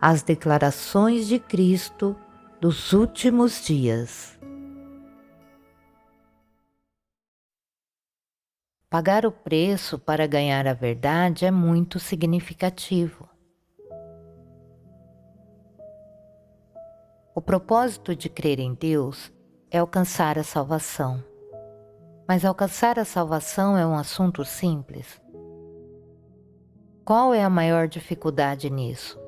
As declarações de Cristo dos últimos dias. Pagar o preço para ganhar a verdade é muito significativo. O propósito de crer em Deus é alcançar a salvação. Mas alcançar a salvação é um assunto simples? Qual é a maior dificuldade nisso?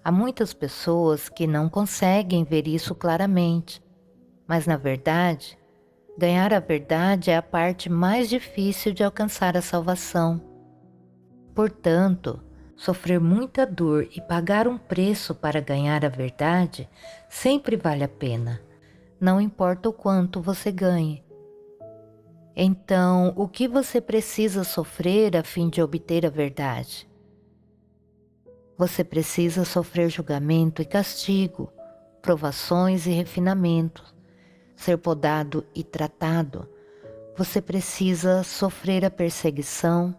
Há muitas pessoas que não conseguem ver isso claramente, mas na verdade, ganhar a verdade é a parte mais difícil de alcançar a salvação. Portanto, sofrer muita dor e pagar um preço para ganhar a verdade sempre vale a pena, não importa o quanto você ganhe. Então, o que você precisa sofrer a fim de obter a verdade? Você precisa sofrer julgamento e castigo, provações e refinamentos, ser podado e tratado. Você precisa sofrer a perseguição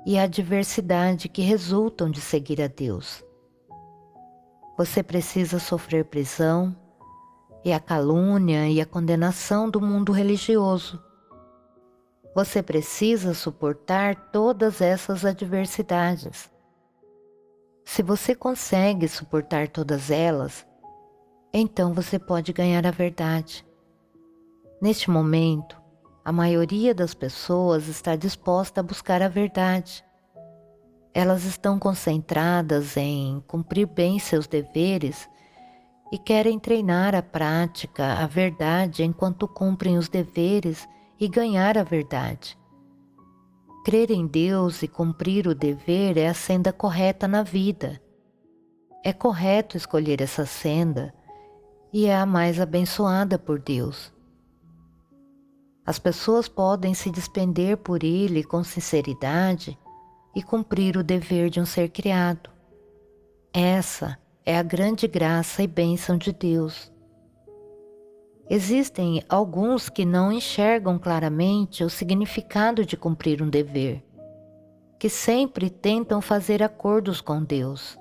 e a adversidade que resultam de seguir a Deus. Você precisa sofrer prisão e a calúnia e a condenação do mundo religioso. Você precisa suportar todas essas adversidades. Se você consegue suportar todas elas, então você pode ganhar a verdade. Neste momento, a maioria das pessoas está disposta a buscar a verdade. Elas estão concentradas em cumprir bem seus deveres e querem treinar a prática, a verdade, enquanto cumprem os deveres e ganhar a verdade. Crer em Deus e cumprir o dever é a senda correta na vida. É correto escolher essa senda e é a mais abençoada por Deus. As pessoas podem se despender por Ele com sinceridade e cumprir o dever de um ser criado. Essa é a grande graça e bênção de Deus. Existem alguns que não enxergam claramente o significado de cumprir um dever, que sempre tentam fazer acordos com Deus.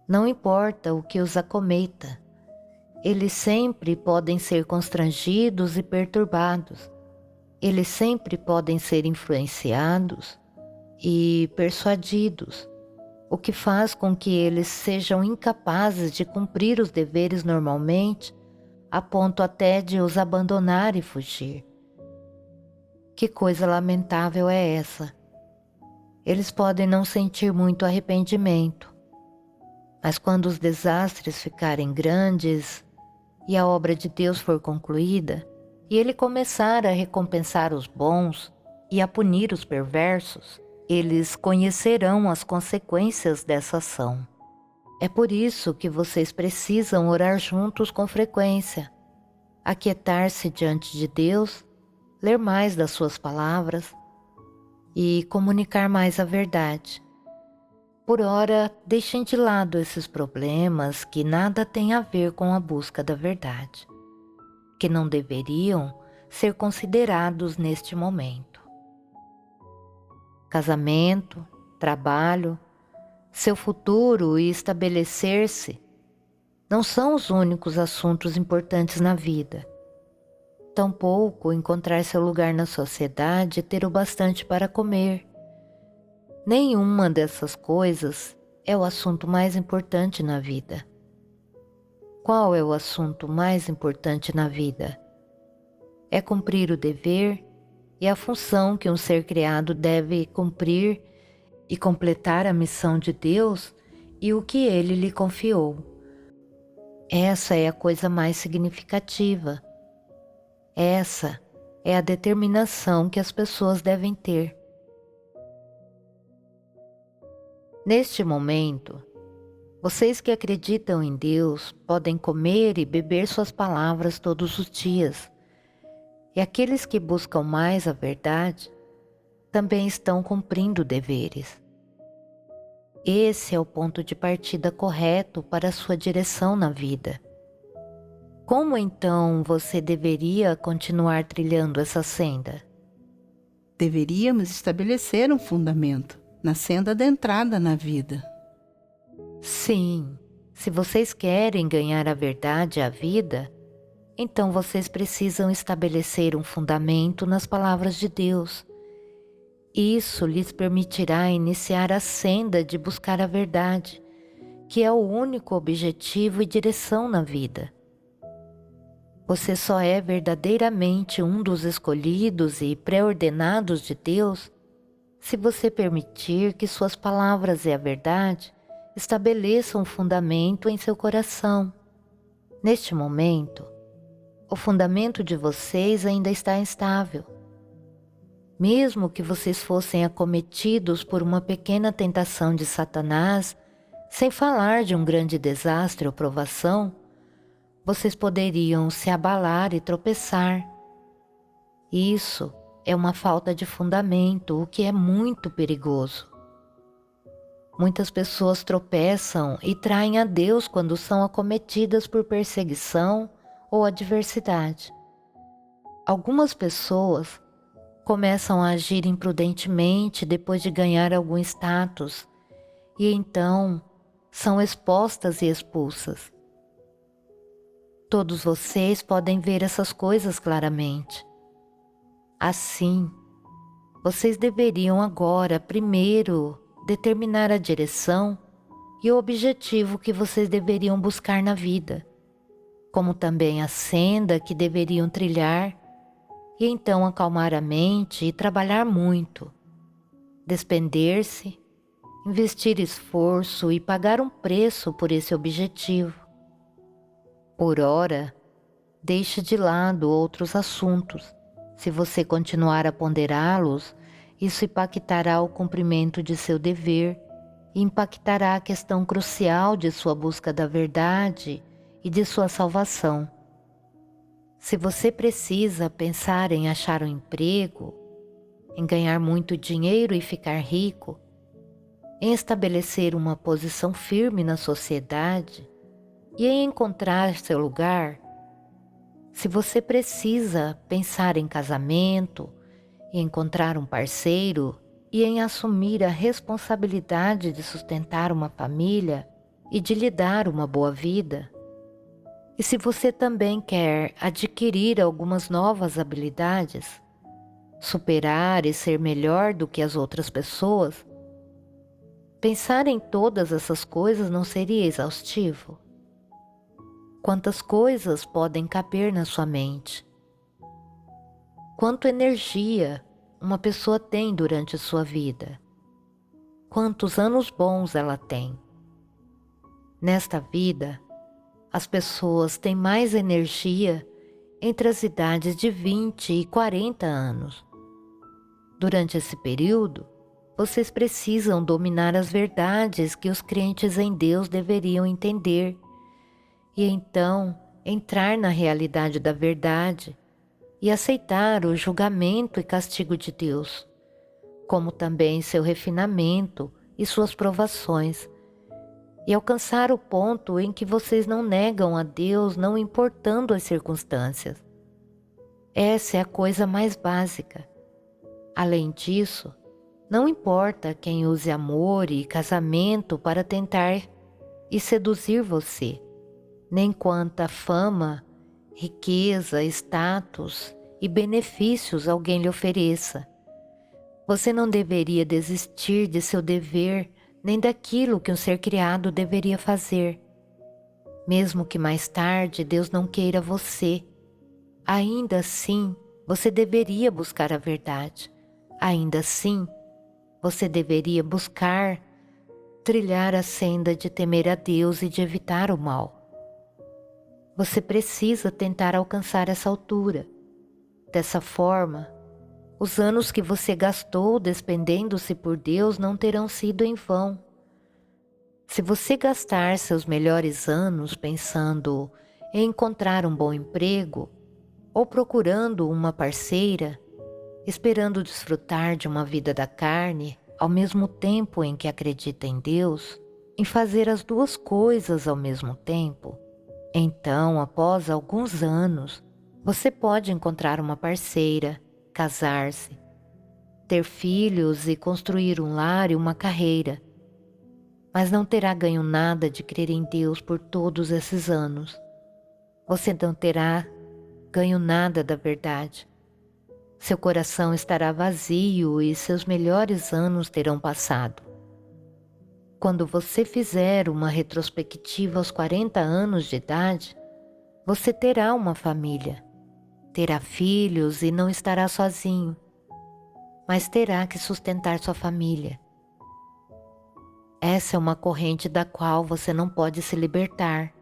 Não importa o que os acometa, eles sempre podem ser constrangidos e perturbados. Eles sempre podem ser influenciados e persuadidos, o que faz com que eles sejam incapazes de cumprir os deveres normalmente, a ponto até de os abandonar e fugir. Que coisa lamentável é essa! Eles podem não sentir muito arrependimento, mas quando os desastres ficarem grandes e a obra de Deus for concluída, e Ele começar a recompensar os bons e a punir os perversos, eles conhecerão as consequências dessa ação. É por isso que vocês precisam orar juntos com frequência, aquietar-se diante de Deus, ler mais das suas palavras e comunicar mais a verdade. Por ora, deixem de lado esses problemas que nada têm a ver com a busca da verdade, que não deveriam ser considerados neste momento. Casamento, trabalho, seu futuro e estabelecer-se não são os únicos assuntos importantes na vida. Tampouco encontrar seu lugar na sociedade e ter o bastante para comer. Nenhuma dessas coisas é o assunto mais importante na vida. Qual é o assunto mais importante na vida? É cumprir o dever e a função que um ser criado deve cumprir e completar a missão de Deus e o que Ele lhe confiou. Essa é a coisa mais significativa. Essa é a determinação que as pessoas devem ter. Neste momento, vocês que acreditam em Deus podem comer e beber suas palavras todos os dias. E aqueles que buscam mais a verdade também estão cumprindo deveres. Esse é o ponto de partida correto para a sua direção na vida. Como então você deveria continuar trilhando essa senda? Deveríamos estabelecer um fundamento na senda da entrada na vida. Sim, se vocês querem ganhar a verdade e a vida, então vocês precisam estabelecer um fundamento nas palavras de Deus. Isso lhes permitirá iniciar a senda de buscar a verdade, que é o único objetivo e direção na vida. Você só é verdadeiramente um dos escolhidos e pré-ordenados de Deus se você permitir que suas palavras e a verdade estabeleçam um fundamento em seu coração. Neste momento, o fundamento de vocês ainda está instável. Mesmo que vocês fossem acometidos por uma pequena tentação de Satanás, sem falar de um grande desastre ou provação, vocês poderiam se abalar e tropeçar. Isso é uma falta de fundamento, o que é muito perigoso. Muitas pessoas tropeçam e traem a Deus quando são acometidas por perseguição ou adversidade. Algumas pessoas começam a agir imprudentemente depois de ganhar algum status e então são expostas e expulsas. Todos vocês podem ver essas coisas claramente. Assim, vocês deveriam agora primeiro determinar a direção e o objetivo que vocês deveriam buscar na vida, como também a senda que deveriam trilhar, e então acalmar a mente e trabalhar muito, despender-se, investir esforço e pagar um preço por esse objetivo. Por ora, deixe de lado outros assuntos. Se você continuar a ponderá-los, isso impactará o cumprimento de seu dever e impactará a questão crucial de sua busca da verdade e de sua salvação. Se você precisa pensar em achar um emprego, em ganhar muito dinheiro e ficar rico, em estabelecer uma posição firme na sociedade e em encontrar seu lugar, se você precisa pensar em casamento, em encontrar um parceiro e em assumir a responsabilidade de sustentar uma família e de lhe dar uma boa vida, e se você também quer adquirir algumas novas habilidades, superar e ser melhor do que as outras pessoas, pensar em todas essas coisas não seria exaustivo? Quantas coisas podem caber na sua mente? Quanta energia uma pessoa tem durante sua vida? Quantos anos bons ela tem? Nesta vida, as pessoas têm mais energia entre as idades de 20 e 40 anos. Durante esse período, vocês precisam dominar as verdades que os crentes em Deus deveriam entender e então entrar na realidade da verdade e aceitar o julgamento e castigo de Deus, como também seu refinamento e suas provações, e alcançar o ponto em que vocês não negam a Deus, não importando as circunstâncias. Essa é a coisa mais básica. Além disso, não importa quem use amor e casamento para tentar e seduzir você, nem quanta fama, riqueza, status e benefícios alguém lhe ofereça. Você não deveria desistir de seu dever nem daquilo que um ser criado deveria fazer. Mesmo que mais tarde Deus não queira você, ainda assim você deveria buscar a verdade. Ainda assim, você deveria buscar trilhar a senda de temer a Deus e de evitar o mal. Você precisa tentar alcançar essa altura. Dessa forma, os anos que você gastou despendendo-se por Deus não terão sido em vão. Se você gastar seus melhores anos pensando em encontrar um bom emprego ou procurando uma parceira, esperando desfrutar de uma vida da carne, ao mesmo tempo em que acredita em Deus, em fazer as duas coisas ao mesmo tempo, então, após alguns anos, você pode encontrar uma parceira, casar-se, ter filhos e construir um lar e uma carreira. mas não terá ganho nada de crer em Deus por todos esses anos. Você não terá ganho nada da verdade. Seu coração estará vazio e seus melhores anos terão passado. Quando você fizer uma retrospectiva aos 40 anos de idade, você terá uma família, terá filhos e não estará sozinho, mas terá que sustentar sua família. Essa é uma corrente da qual você não pode se libertar.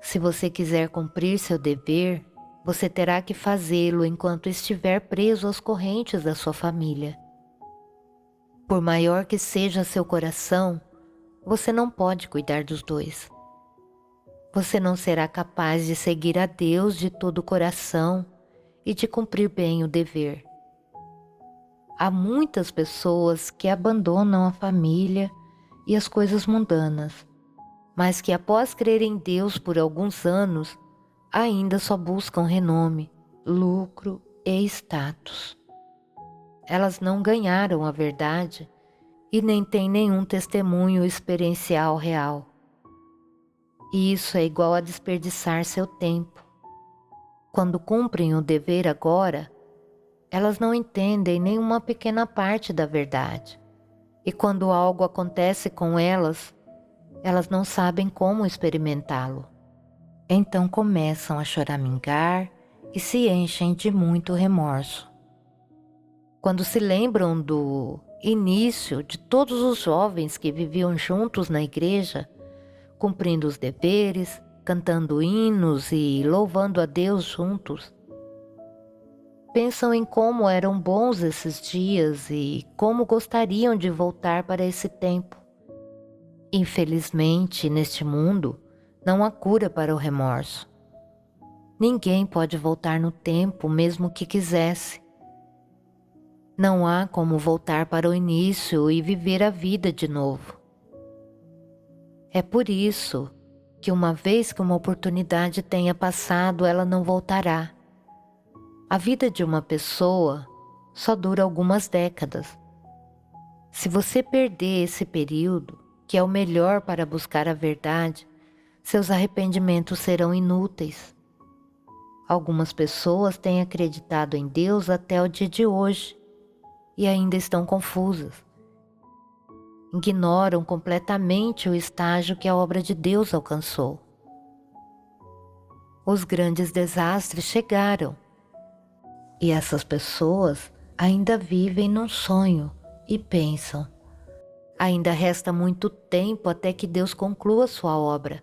Se você quiser cumprir seu dever, você terá que fazê-lo enquanto estiver preso às correntes da sua família. Por maior que seja seu coração, você não pode cuidar dos dois. Você não será capaz de seguir a Deus de todo o coração e de cumprir bem o dever. Há muitas pessoas que abandonam a família e as coisas mundanas, mas que após crer em Deus por alguns anos, ainda só buscam renome, lucro e status. Elas não ganharam a verdade e nem têm nenhum testemunho experiencial real. E isso é igual a desperdiçar seu tempo. Quando cumprem o dever agora, elas não entendem nenhuma pequena parte da verdade. E quando algo acontece com elas, elas não sabem como experimentá-lo. Então começam a choramingar e se enchem de muito remorso. Quando se lembram do início de todos os jovens que viviam juntos na igreja, cumprindo os deveres, cantando hinos e louvando a Deus juntos, pensam em como eram bons esses dias e como gostariam de voltar para esse tempo. Infelizmente, neste mundo, não há cura para o remorso. Ninguém pode voltar no tempo mesmo que quisesse. Não há como voltar para o início e viver a vida de novo. É por isso que uma vez que uma oportunidade tenha passado, ela não voltará. A vida de uma pessoa só dura algumas décadas. Se você perder esse período, que é o melhor para buscar a verdade, seus arrependimentos serão inúteis. Algumas pessoas têm acreditado em Deus até o dia de hoje e ainda estão confusas. Ignoram completamente o estágio que a obra de Deus alcançou. Os grandes desastres chegaram e essas pessoas ainda vivem num sonho e pensam: ainda resta muito tempo até que Deus conclua sua obra.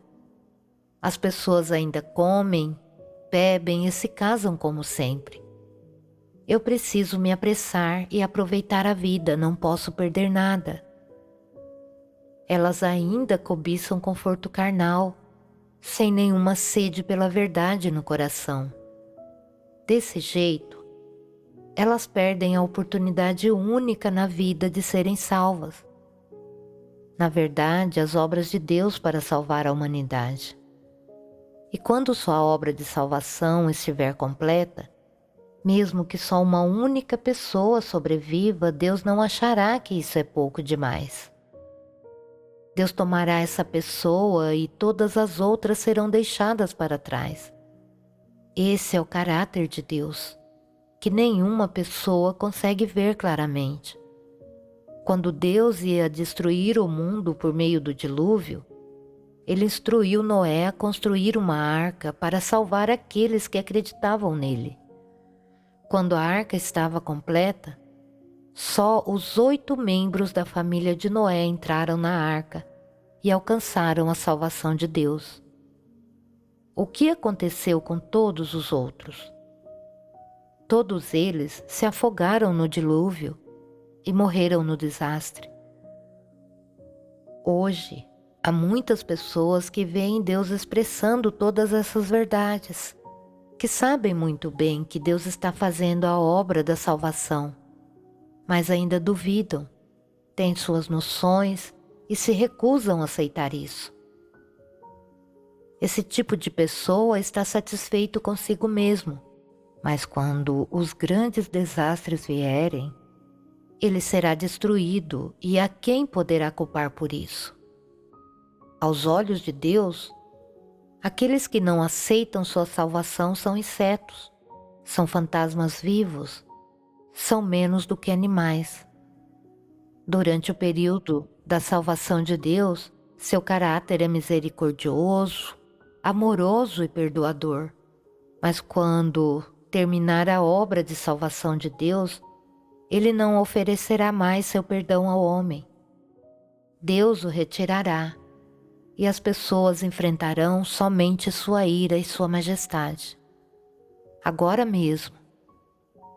As pessoas ainda comem, bebem e se casam como sempre. Eu preciso me apressar e aproveitar a vida, não posso perder nada. Elas ainda cobiçam conforto carnal, sem nenhuma sede pela verdade no coração. Desse jeito, elas perdem a oportunidade única na vida de serem salvas. Na verdade, as obras de Deus para salvar a humanidade. E quando sua obra de salvação estiver completa, mesmo que só uma única pessoa sobreviva, Deus não achará que isso é pouco demais. Deus tomará essa pessoa e todas as outras serão deixadas para trás. Esse é o caráter de Deus, que nenhuma pessoa consegue ver claramente. Quando Deus ia destruir o mundo por meio do dilúvio, Ele instruiu Noé a construir uma arca para salvar aqueles que acreditavam nele. Quando a arca estava completa, só os 8 membros da família de Noé entraram na arca e alcançaram a salvação de Deus. O que aconteceu com todos os outros? Todos eles se afogaram no dilúvio e morreram no desastre. Hoje, há muitas pessoas que veem Deus expressando todas essas verdades, que sabem muito bem que Deus está fazendo a obra da salvação, mas ainda duvidam, têm suas noções e se recusam a aceitar isso. Esse tipo de pessoa está satisfeito consigo mesmo, mas quando os grandes desastres vierem, ele será destruído, e a quem poderá culpar por isso? Aos olhos de Deus, aqueles que não aceitam sua salvação são insetos, são fantasmas vivos, são menos do que animais. Durante o período da salvação de Deus, seu caráter é misericordioso, amoroso e perdoador. Mas quando terminar a obra de salvação de Deus, ele não oferecerá mais seu perdão ao homem. Deus o retirará, e as pessoas enfrentarão somente sua ira e sua majestade. Agora mesmo,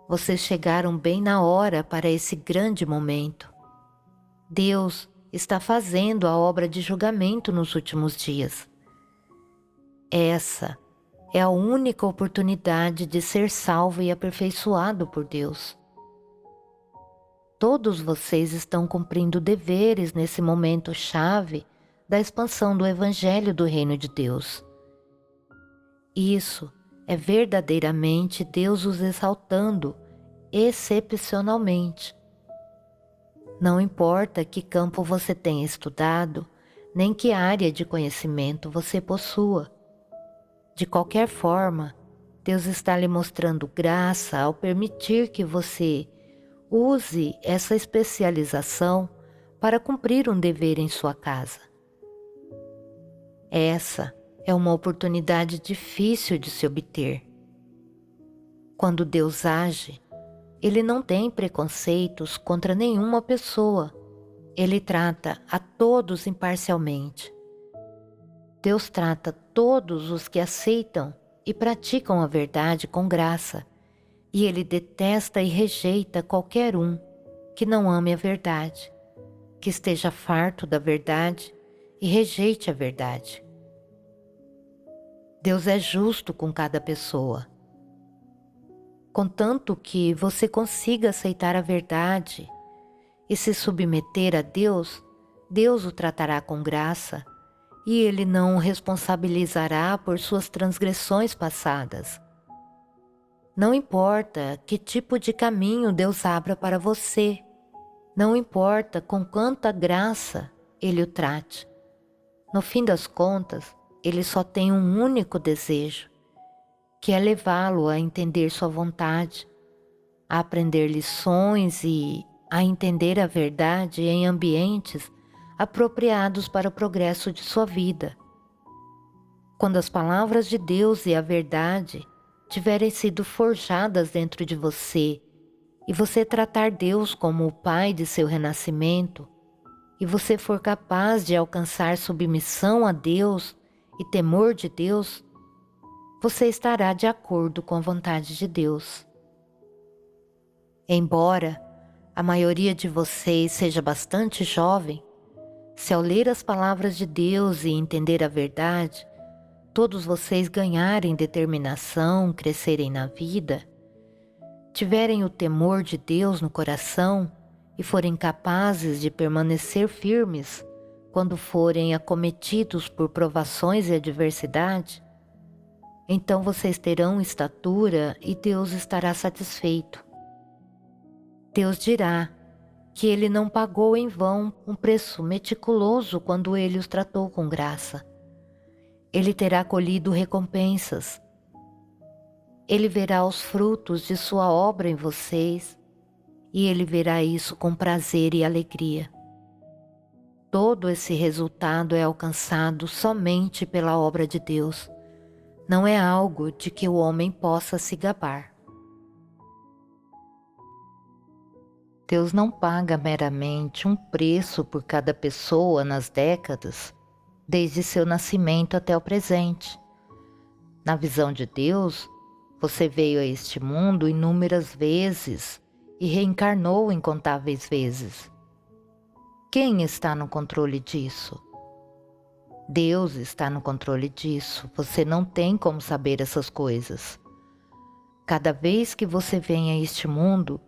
vocês chegaram bem na hora para esse grande momento. Deus está fazendo a obra de julgamento nos últimos dias. Essa é a única oportunidade de ser salvo e aperfeiçoado por Deus. Todos vocês estão cumprindo deveres nesse momento chave da expansão do Evangelho do Reino de Deus. Isso é verdadeiramente Deus os exaltando excepcionalmente. Não importa que campo você tenha estudado, nem que área de conhecimento você possua. De qualquer forma, Deus está lhe mostrando graça ao permitir que você use essa especialização para cumprir um dever em sua casa. Essa é uma oportunidade difícil de se obter. Quando Deus age, Ele não tem preconceitos contra nenhuma pessoa. Ele trata a todos imparcialmente. Deus trata todos os que aceitam e praticam a verdade com graça, e Ele detesta e rejeita qualquer um que não ame a verdade, que esteja farto da verdade e rejeite a verdade. Deus é justo com cada pessoa. Contanto que você consiga aceitar a verdade e se submeter a Deus, Deus o tratará com graça e Ele não o responsabilizará por suas transgressões passadas. Não importa que tipo de caminho Deus abra para você, não importa com quanta graça Ele o trate. No fim das contas, Ele só tem um único desejo, que é levá-lo a entender sua vontade, a aprender lições e a entender a verdade em ambientes apropriados para o progresso de sua vida. Quando as palavras de Deus e a verdade tiverem sido forjadas dentro de você e você tratar Deus como o Pai de seu renascimento, e você for capaz de alcançar submissão a Deus e temor de Deus, você estará de acordo com a vontade de Deus. Embora a maioria de vocês seja bastante jovem, se ao ler as palavras de Deus e entender a verdade, todos vocês ganharem determinação, crescerem na vida, tiverem o temor de Deus no coração e forem capazes de permanecer firmes quando forem acometidos por provações e adversidade, então vocês terão estatura e Deus estará satisfeito. Deus dirá que Ele não pagou em vão um preço meticuloso quando Ele os tratou com graça. Ele terá colhido recompensas. Ele verá os frutos de sua obra em vocês e Ele verá isso com prazer e alegria. Todo esse resultado é alcançado somente pela obra de Deus. Não é algo de que o homem possa se gabar. Deus não paga meramente um preço por cada pessoa nas décadas, desde seu nascimento até o presente. Na visão de Deus, você veio a este mundo inúmeras vezes e reencarnou incontáveis vezes. Quem está no controle disso? Deus está no controle disso. Você não tem como saber essas coisas. Cada vez que você vem a este mundo,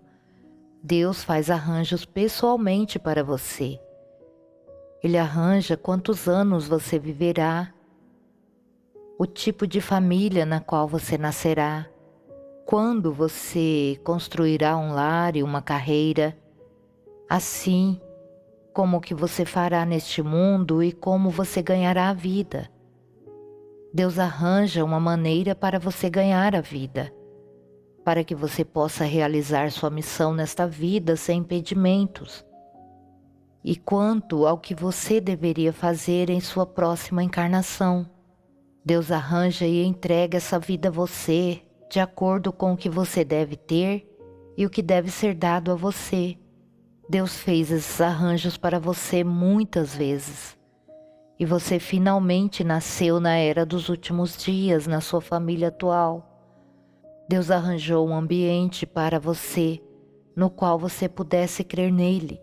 Deus faz arranjos pessoalmente para você. Ele arranja quantos anos você viverá, o tipo de família na qual você nascerá, quando você construirá um lar e uma carreira, assim como o que você fará neste mundo e como você ganhará a vida. Deus arranja uma maneira para você ganhar a vida, para que você possa realizar sua missão nesta vida sem impedimentos. E quanto ao que você deveria fazer em sua próxima encarnação, Deus arranja e entrega essa vida a você, de acordo com o que você deve ter e o que deve ser dado a você. Deus fez esses arranjos para você muitas vezes. E você finalmente nasceu na era dos últimos dias, na sua família atual. Deus arranjou um ambiente para você, no qual você pudesse crer nele.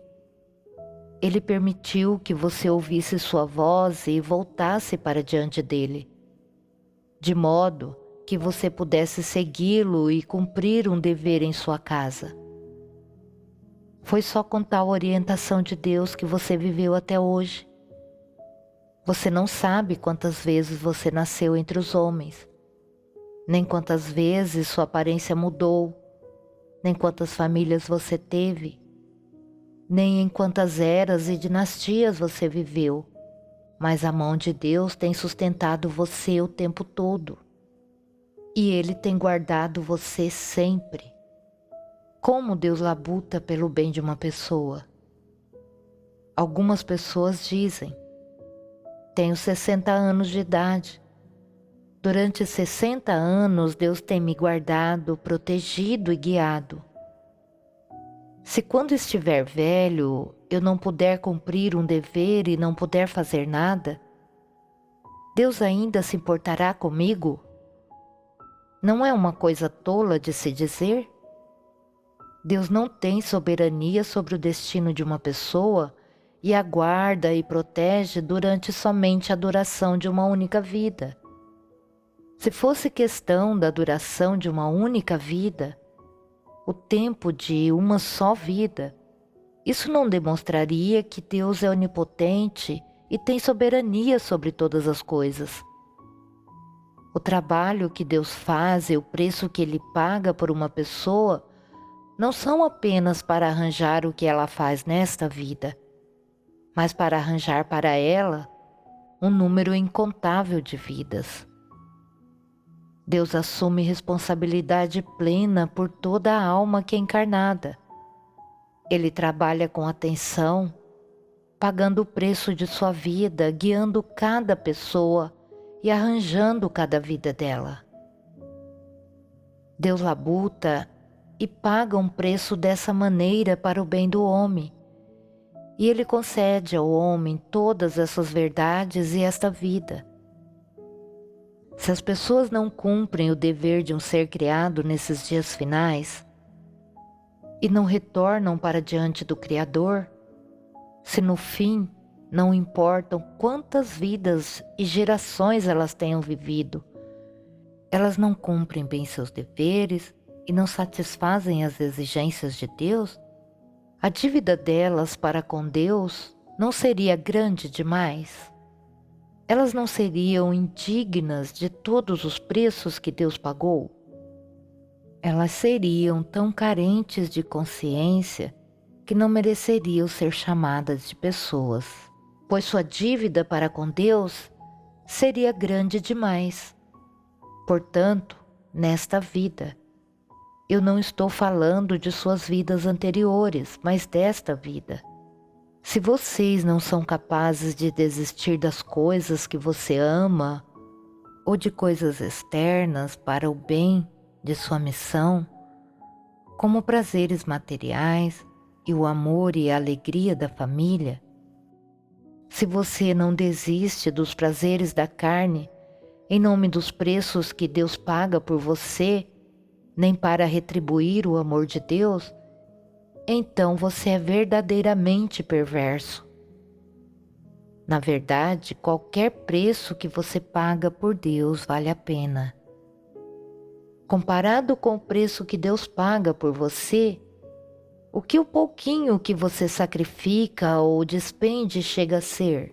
Ele permitiu que você ouvisse sua voz e voltasse para diante dele, de modo que você pudesse segui-lo e cumprir um dever em sua casa. Foi só com tal orientação de Deus que você viveu até hoje. Você não sabe quantas vezes você nasceu entre os homens, nem quantas vezes sua aparência mudou, nem quantas famílias você teve, nem em quantas eras e dinastias você viveu, mas a mão de Deus tem sustentado você o tempo todo. E Ele tem guardado você sempre. Como Deus labuta pelo bem de uma pessoa. Algumas pessoas dizem: tenho 60 anos de idade. Durante 60 anos Deus tem me guardado, protegido e guiado. Se quando estiver velho eu não puder cumprir um dever e não puder fazer nada, Deus ainda se importará comigo? Não é uma coisa tola de se dizer? Deus não tem soberania sobre o destino de uma pessoa e a guarda e protege durante somente a duração de uma única vida. Se fosse questão da duração de uma única vida, o tempo de uma só vida, isso não demonstraria que Deus é onipotente e tem soberania sobre todas as coisas. O trabalho que Deus faz e o preço que Ele paga por uma pessoa não são apenas para arranjar o que ela faz nesta vida, mas para arranjar para ela um número incontável de vidas. Deus assume responsabilidade plena por toda a alma que é encarnada. Ele trabalha com atenção, pagando o preço de sua vida, guiando cada pessoa e arranjando cada vida dela. Deus labuta e paga um preço dessa maneira para o bem do homem. E Ele concede ao homem todas essas verdades e esta vida. Se as pessoas não cumprem o dever de um ser criado nesses dias finais e não retornam para diante do Criador, se no fim não importam quantas vidas e gerações elas tenham vivido, elas não cumprem bem seus deveres e não satisfazem as exigências de Deus, a dívida delas para com Deus não seria grande demais? Elas não seriam indignas de todos os preços que Deus pagou? Elas seriam tão carentes de consciência que não mereceriam ser chamadas de pessoas, pois sua dívida para com Deus seria grande demais. Portanto, nesta vida, eu não estou falando de suas vidas anteriores, mas desta vida. Se vocês não são capazes de desistir das coisas que você ama ou de coisas externas para o bem de sua missão, como prazeres materiais e o amor e a alegria da família, se você não desiste dos prazeres da carne em nome dos preços que Deus paga por você, nem para retribuir o amor de Deus, então você é verdadeiramente perverso. Na verdade, qualquer preço que você paga por Deus vale a pena. Comparado com o preço que Deus paga por você, o que o pouquinho que você sacrifica ou despende chega a ser?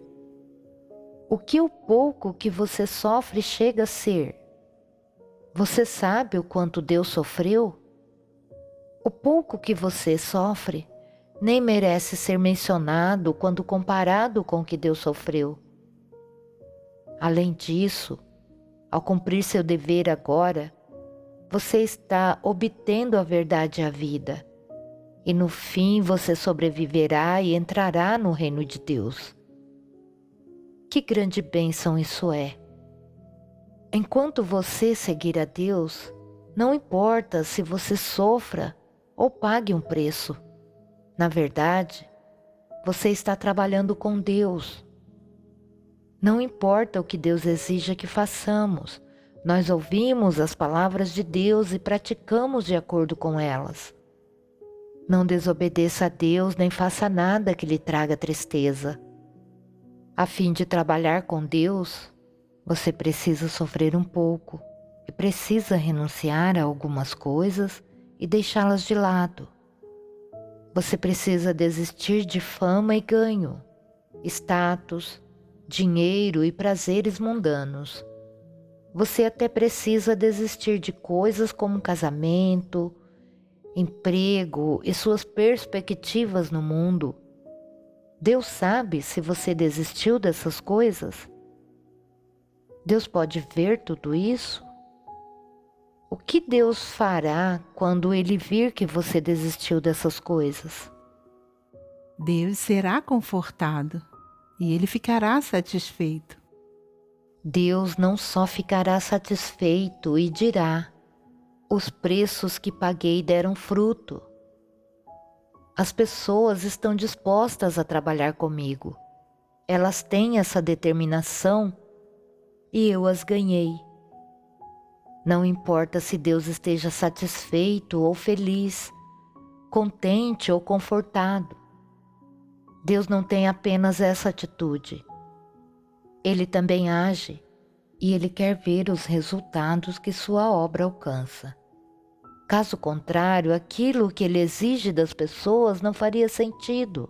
O que o pouco que você sofre chega a ser? Você sabe o quanto Deus sofreu? O pouco que você sofre nem merece ser mencionado quando comparado com o que Deus sofreu. Além disso, ao cumprir seu dever agora, você está obtendo a verdade e a vida, e no fim você sobreviverá e entrará no reino de Deus. Que grande bênção isso é! Enquanto você seguir a Deus, não importa se você sofra ou pague um preço. Na verdade, você está trabalhando com Deus. Não importa o que Deus exija que façamos, nós ouvimos as palavras de Deus e praticamos de acordo com elas. Não desobedeça a Deus nem faça nada que lhe traga tristeza. A fim de trabalhar com Deus, você precisa sofrer um pouco e precisa renunciar a algumas coisas e deixá-las de lado. Você precisa desistir de fama e ganho, status, dinheiro e prazeres mundanos. Você até precisa desistir de coisas como casamento, emprego e suas perspectivas no mundo. Deus sabe se você desistiu dessas coisas. Deus pode ver tudo isso? O que Deus fará quando Ele vir que você desistiu dessas coisas? Deus será confortado e ele ficará satisfeito. Deus não só ficará satisfeito e dirá: os preços que paguei deram fruto. As pessoas estão dispostas a trabalhar comigo. Elas têm essa determinação e eu as ganhei. Não importa se Deus esteja satisfeito ou feliz, contente ou confortado. Deus não tem apenas essa atitude. Ele também age e Ele quer ver os resultados que sua obra alcança. Caso contrário, aquilo que Ele exige das pessoas não faria sentido.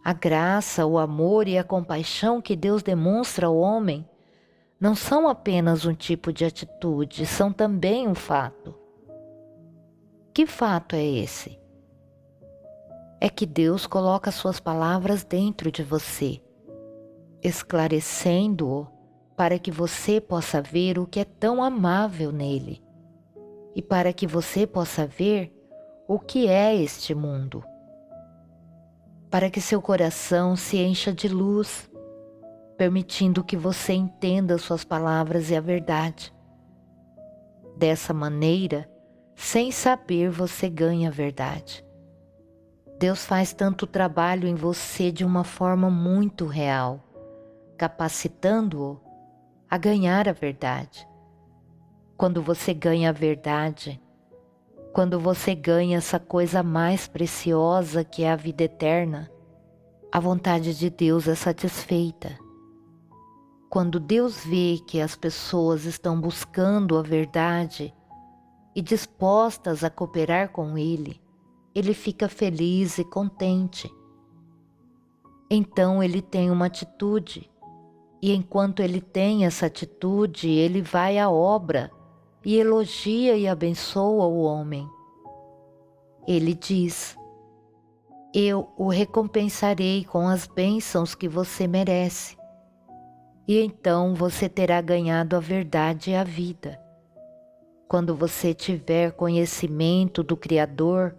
A graça, o amor e a compaixão que Deus demonstra ao homem não são apenas um tipo de atitude, são também um fato. Que fato é esse? É que Deus coloca suas palavras dentro de você, esclarecendo-o para que você possa ver o que é tão amável nele e para que você possa ver o que é este mundo. Para que seu coração se encha de luz, permitindo que você entenda suas palavras e a verdade. Dessa maneira, sem saber, você ganha a verdade. Deus faz tanto trabalho em você de uma forma muito real, capacitando-o a ganhar a verdade. Quando você ganha a verdade, quando você ganha essa coisa mais preciosa que é a vida eterna, a vontade de Deus é satisfeita. Quando Deus vê que as pessoas estão buscando a verdade e dispostas a cooperar com Ele, Ele fica feliz e contente. Então Ele tem uma atitude, e enquanto Ele tem essa atitude, Ele vai à obra e elogia e abençoa o homem. Ele diz: eu o recompensarei com as bênçãos que você merece. E então você terá ganhado a verdade e a vida. Quando você tiver conhecimento do Criador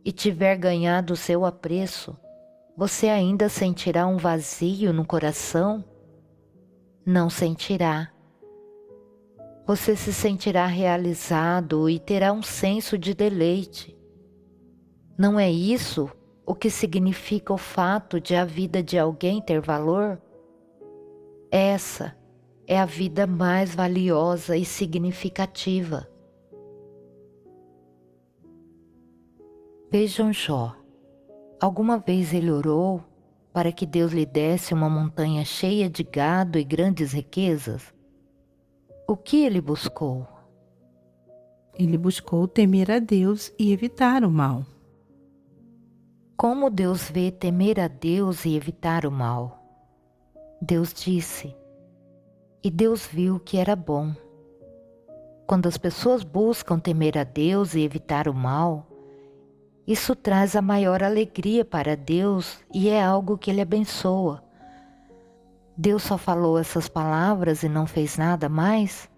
e tiver ganhado o seu apreço, você ainda sentirá um vazio no coração? Não sentirá. Você se sentirá realizado e terá um senso de deleite. Não é isso o que significa o fato de a vida de alguém ter valor? Essa é a vida mais valiosa e significativa. Vejam Jó. Alguma vez ele orou para que Deus lhe desse uma montanha cheia de gado e grandes riquezas? O que ele buscou? Ele buscou temer a Deus e evitar o mal. Como Deus vê temer a Deus e evitar o mal? Deus disse, e Deus viu que era bom. Quando as pessoas buscam temer a Deus e evitar o mal, Isso traz a maior alegria para Deus e é algo que Ele abençoa. Deus só falou essas palavras e não fez nada mais?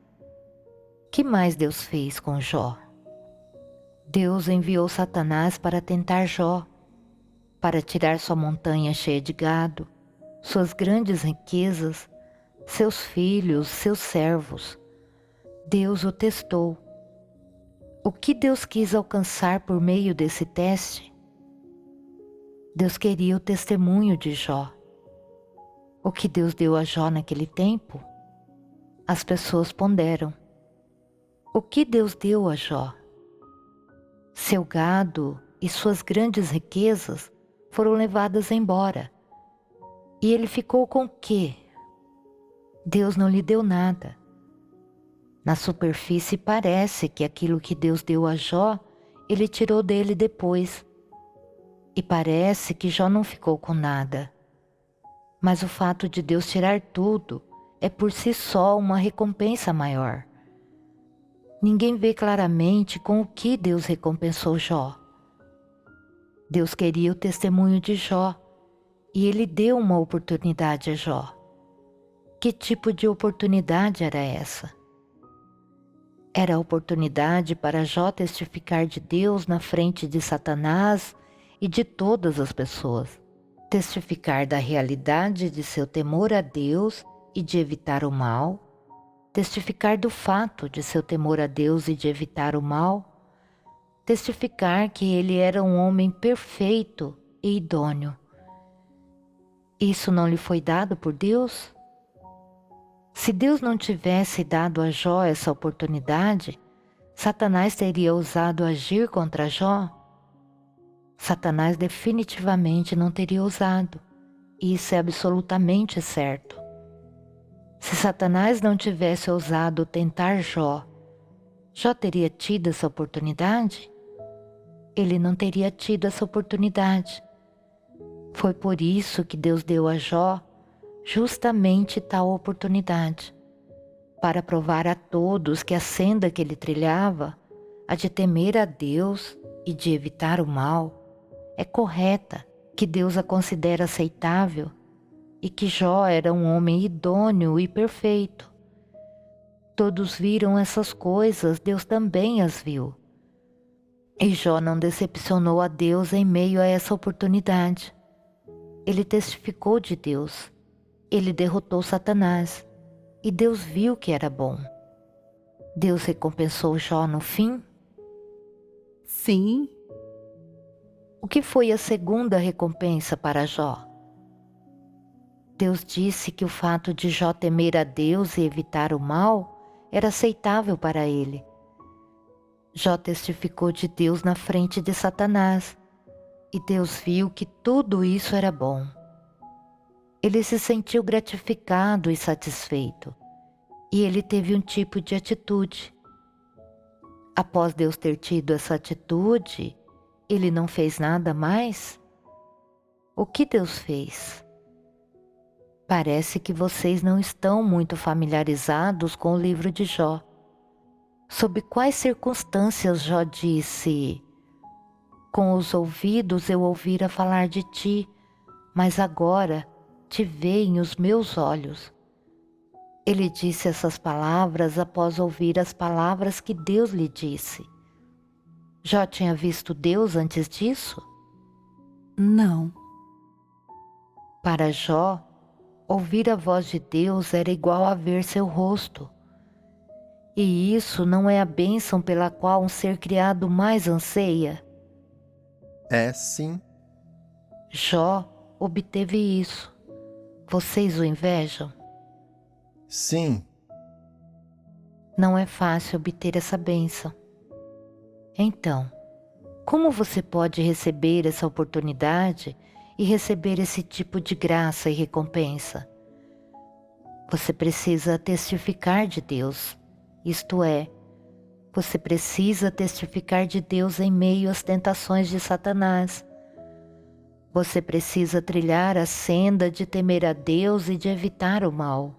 Que mais Deus fez com Jó? Deus enviou Satanás para tentar Jó, para tirar sua montanha cheia de gado, suas grandes riquezas, seus filhos, seus servos. Deus o testou. O que Deus quis alcançar por meio desse teste? Deus queria o testemunho de Jó. O que Deus deu a Jó naquele tempo? As pessoas ponderam. O que Deus deu a Jó? Seu gado e suas grandes riquezas foram levadas embora. E ele ficou com o quê? Deus não lhe deu nada. Na superfície parece que aquilo que Deus deu a Jó, Ele tirou dele depois. E parece que Jó não ficou com nada. Mas o fato de Deus tirar tudo é por si só uma recompensa maior. Ninguém vê claramente com o que Deus recompensou Jó. Deus queria o testemunho de Jó e Ele deu uma oportunidade a Jó. Que tipo de oportunidade era essa? Era a oportunidade para Jó testificar de Deus na frente de Satanás e de todas as pessoas. Testificar da realidade de seu temor a Deus e de evitar o mal. Testificar do fato de seu temor a Deus e de evitar o mal. Testificar que ele era um homem perfeito e idôneo. Isso não lhe foi dado por Deus? Se Deus não tivesse dado a Jó essa oportunidade, Satanás teria ousado agir contra Jó? Satanás definitivamente não teria ousado, e isso é absolutamente certo. Se Satanás não tivesse ousado tentar Jó, Jó teria tido essa oportunidade? Ele não teria tido essa oportunidade. Foi por isso que Deus deu a Jó justamente tal oportunidade, para provar a todos que a senda que ele trilhava, a de temer a Deus e de evitar o mal, é correta, que Deus a considera aceitável e que Jó era um homem idôneo e perfeito. Todos viram essas coisas, Deus também as viu. E Jó não decepcionou a Deus em meio a essa oportunidade. Ele testificou de Deus. Ele derrotou Satanás e Deus viu que era bom. Deus recompensou Jó no fim? Sim. O que foi a segunda recompensa para Jó? Deus disse que o fato de Jó temer a Deus e evitar o mal era aceitável para ele. Jó testificou de Deus na frente de Satanás e Deus viu que tudo isso era bom. Ele se sentiu gratificado e satisfeito, e ele teve um tipo de atitude. Após Deus ter tido essa atitude, ele não fez nada mais? O que Deus fez? Parece que vocês não estão muito familiarizados com o livro de Jó. Sob quais circunstâncias Jó disse: "Com os ouvidos eu ouvira falar de ti, mas agora te veem os meus olhos"? Ele disse essas palavras após ouvir as palavras que Deus lhe disse. Jó tinha visto Deus antes disso? Não. Para Jó, ouvir a voz de Deus era igual a ver seu rosto. E isso não é a bênção pela qual um ser criado mais anseia? É sim. Jó obteve isso. Vocês o invejam? Sim. Não é fácil obter essa bênção. Então, como você pode receber essa oportunidade e receber esse tipo de graça e recompensa? Você precisa testificar de Deus, isto é, você precisa testificar de Deus em meio às tentações de Satanás. Você precisa trilhar a senda de temer a Deus e de evitar o mal.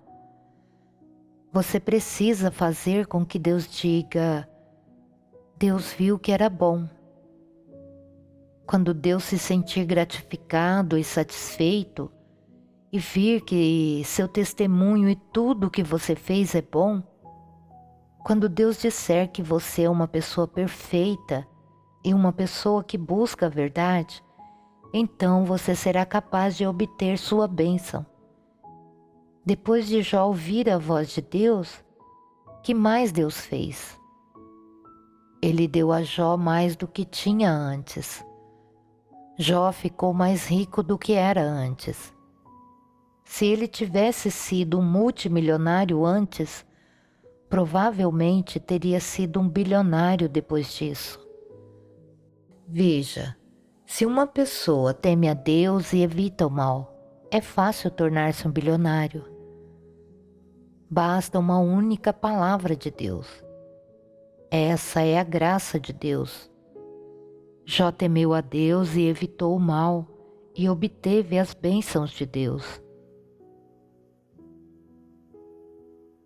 Você precisa fazer com que Deus diga: Deus viu que era bom. Quando Deus se sentir gratificado e satisfeito e vir que seu testemunho e tudo que você fez é bom, quando Deus disser que você é uma pessoa perfeita e uma pessoa que busca a verdade, então você será capaz de obter sua bênção. Depois de Jó ouvir a voz de Deus, que mais Deus fez? Ele deu a Jó mais do que tinha antes. Jó ficou mais rico do que era antes. Se ele tivesse sido um multimilionário antes, provavelmente teria sido um bilionário depois disso. Veja, se uma pessoa teme a Deus e evita o mal, é fácil tornar-se um bilionário. Basta uma única palavra de Deus. Essa é a graça de Deus. Jó temeu a Deus e evitou o mal e obteve as bênçãos de Deus.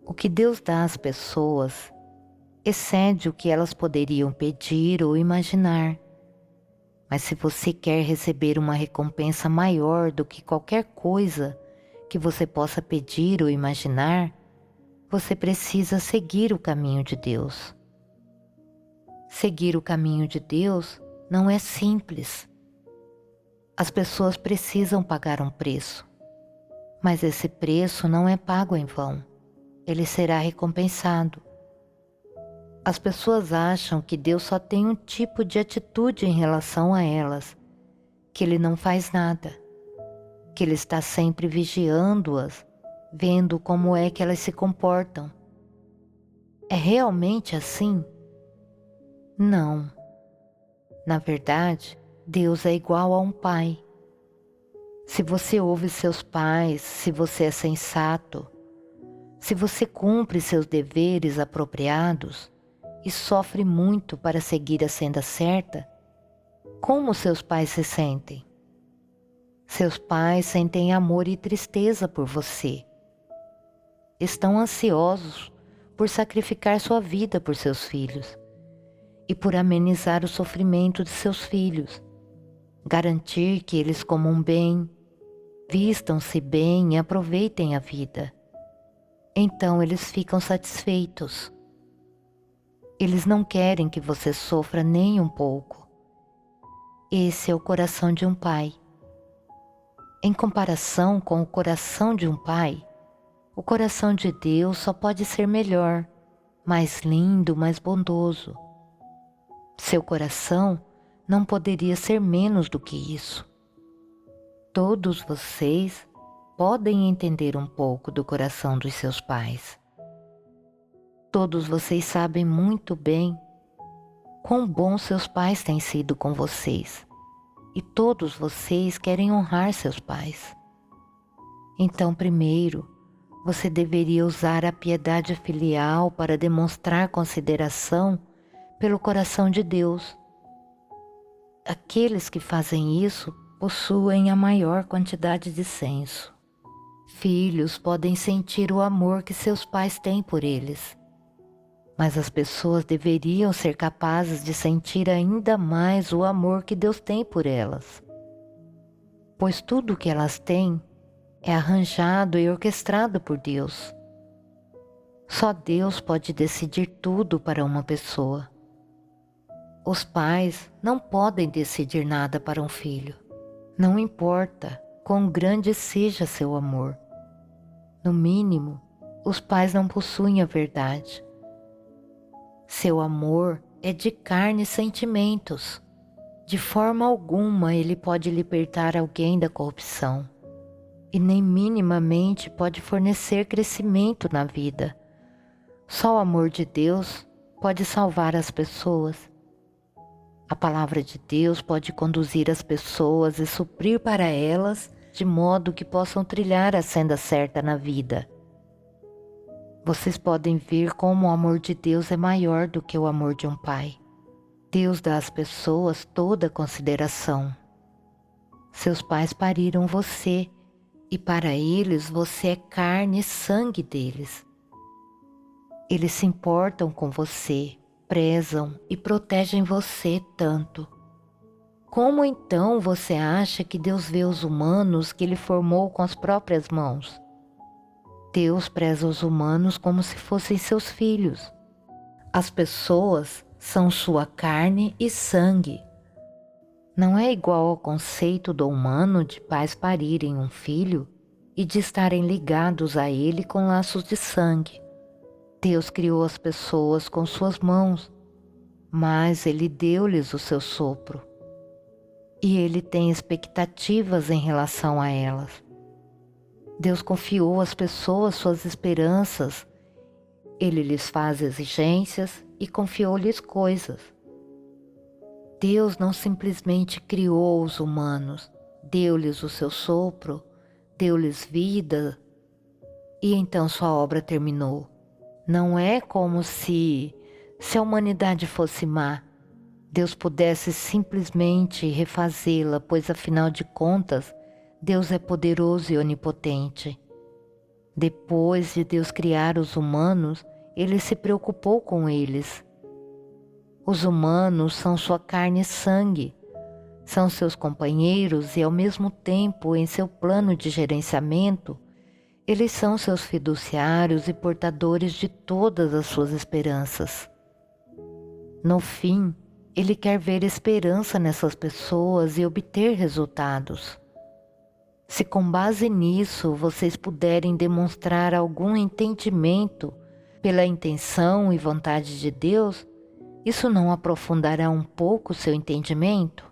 O que Deus dá às pessoas excede o que elas poderiam pedir ou imaginar. Mas se você quer receber uma recompensa maior do que qualquer coisa que você possa pedir ou imaginar, você precisa seguir o caminho de Deus. Seguir o caminho de Deus não é simples. As pessoas precisam pagar um preço, mas esse preço não é pago em vão. Ele será recompensado. As pessoas acham que Deus só tem um tipo de atitude em relação a elas, que Ele não faz nada, que Ele está sempre vigiando-as, vendo como é que elas se comportam. É realmente assim? Não. Na verdade, Deus é igual a um pai. Se você ouve seus pais, se você é sensato, se você cumpre seus deveres apropriados e sofre muito para seguir a senda certa, como seus pais se sentem? Seus pais sentem amor e tristeza por você. Estão ansiosos por sacrificar sua vida por seus filhos e por amenizar o sofrimento de seus filhos, garantir que eles comam bem, vistam-se bem e aproveitem a vida. Então eles ficam satisfeitos. Eles não querem que você sofra nem um pouco. Esse é o coração de um pai. Em comparação com o coração de um pai, o coração de Deus só pode ser melhor, mais lindo, mais bondoso. Seu coração não poderia ser menos do que isso. Todos vocês podem entender um pouco do coração dos seus pais. Todos vocês sabem muito bem quão bons seus pais têm sido com vocês. E todos vocês querem honrar seus pais. Então, primeiro, você deveria usar a piedade filial para demonstrar consideração pelo coração de Deus. Aqueles que fazem isso possuem a maior quantidade de senso. Filhos podem sentir o amor que seus pais têm por eles, mas as pessoas deveriam ser capazes de sentir ainda mais o amor que Deus tem por elas, pois tudo o que elas têm é arranjado e orquestrado por Deus. Só Deus pode decidir tudo para uma pessoa. Os pais não podem decidir nada para um filho. Não importa quão grande seja seu amor. No mínimo, os pais não possuem a verdade. Seu amor é de carne e sentimentos. De forma alguma ele pode libertar alguém da corrupção. E nem minimamente pode fornecer crescimento na vida. Só o amor de Deus pode salvar as pessoas. A palavra de Deus pode conduzir as pessoas e suprir para elas de modo que possam trilhar a senda certa na vida. Vocês podem ver como o amor de Deus é maior do que o amor de um pai. Deus dá às pessoas toda a consideração. Seus pais pariram você e para eles você é carne e sangue deles. Eles se importam com você, prezam e protegem você tanto. Como então você acha que Deus vê os humanos que Ele formou com as próprias mãos? Deus preza os humanos como se fossem seus filhos. As pessoas são sua carne e sangue. Não é igual ao conceito do humano de pais parirem um filho e de estarem ligados a ele com laços de sangue. Deus criou as pessoas com suas mãos, mas Ele deu-lhes o seu sopro. E Ele tem expectativas em relação a elas. Deus confiou às pessoas suas esperanças. Ele lhes faz exigências e confiou-lhes coisas. Deus não simplesmente criou os humanos, deu-lhes o seu sopro, deu-lhes vida e então sua obra terminou. Não é como se a humanidade fosse má, Deus pudesse simplesmente refazê-la, pois afinal de contas, Deus é poderoso e onipotente. Depois de Deus criar os humanos, Ele se preocupou com eles. Os humanos são sua carne e sangue, são seus companheiros e ao mesmo tempo, em seu plano de gerenciamento, eles são seus fiduciários e portadores de todas as suas esperanças. No fim, Ele quer ver esperança nessas pessoas e obter resultados. Se com base nisso vocês puderem demonstrar algum entendimento pela intenção e vontade de Deus, isso não aprofundará um pouco seu entendimento?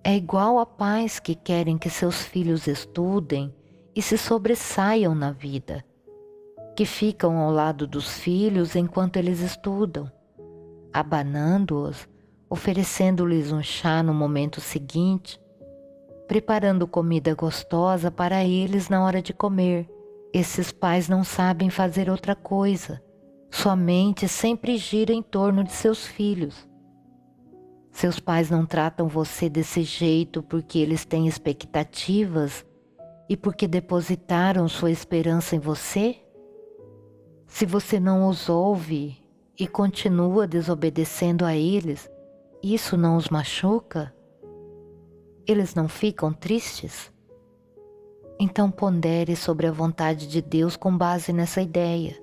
É igual a pais que querem que seus filhos estudem e se sobressaiam na vida, que ficam ao lado dos filhos enquanto eles estudam, abanando-os, oferecendo-lhes um chá no momento seguinte, preparando comida gostosa para eles na hora de comer. Esses pais não sabem fazer outra coisa. Sua mente sempre gira em torno de seus filhos. Seus pais não tratam você desse jeito porque eles têm expectativas e porque depositaram sua esperança em você? Se você não os ouve e continua desobedecendo a eles, isso não os machuca? Eles não ficam tristes? Então pondere sobre a vontade de Deus com base nessa ideia.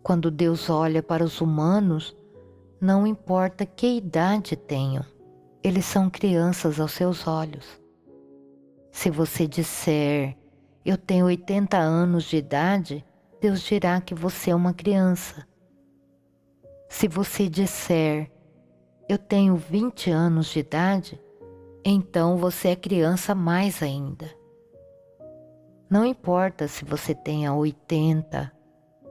Quando Deus olha para os humanos, não importa que idade tenham, eles são crianças aos seus olhos. Se você disser, eu tenho 80 anos de idade, Deus dirá que você é uma criança. Se você disser, eu tenho 20 anos de idade, então você é criança mais ainda. Não importa se você tenha 80,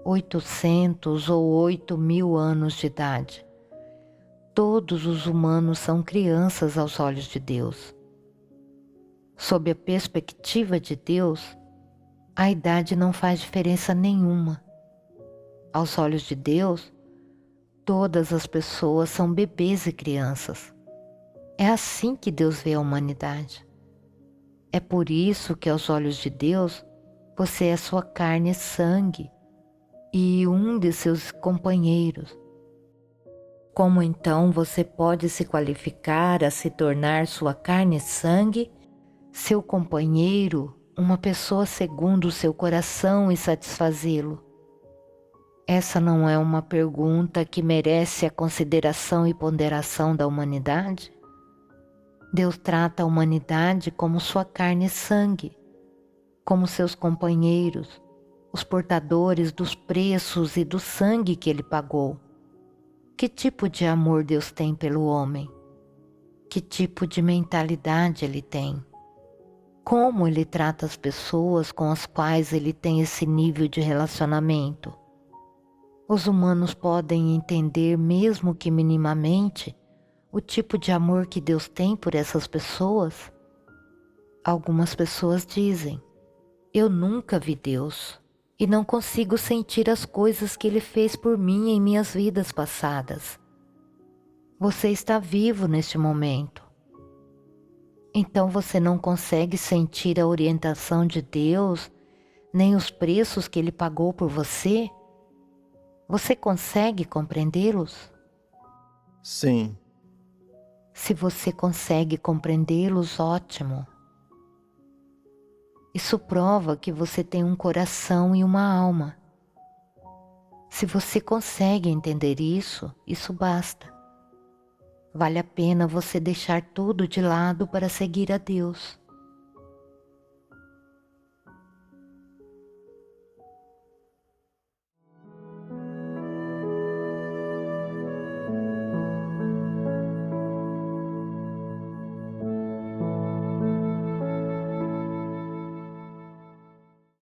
800 ou 8.000 anos de idade. Todos os humanos são crianças aos olhos de Deus. Sob a perspectiva de Deus, a idade não faz diferença nenhuma. Aos olhos de Deus, todas as pessoas são bebês e crianças. É assim que Deus vê a humanidade. É por isso que aos olhos de Deus, você é sua carne e sangue e um de seus companheiros. Como então você pode se qualificar a se tornar sua carne e sangue, seu companheiro, uma pessoa segundo o seu coração e satisfazê-lo? Essa não é uma pergunta que merece a consideração e ponderação da humanidade? Deus trata a humanidade como sua carne e sangue, como seus companheiros, os portadores dos preços e do sangue que Ele pagou. Que tipo de amor Deus tem pelo homem? Que tipo de mentalidade Ele tem? Como Ele trata as pessoas com as quais Ele tem esse nível de relacionamento? Os humanos podem entender, mesmo que minimamente, o tipo de amor que Deus tem por essas pessoas? Algumas pessoas dizem, eu nunca vi Deus e não consigo sentir as coisas que Ele fez por mim em minhas vidas passadas. Você está vivo neste momento. Então você não consegue sentir a orientação de Deus, nem os preços que Ele pagou por você? Você consegue compreendê-los? Sim. Se você consegue compreendê-los, ótimo. Isso prova que você tem um coração e uma alma. Se você consegue entender isso, isso basta. Vale a pena você deixar tudo de lado para seguir a Deus.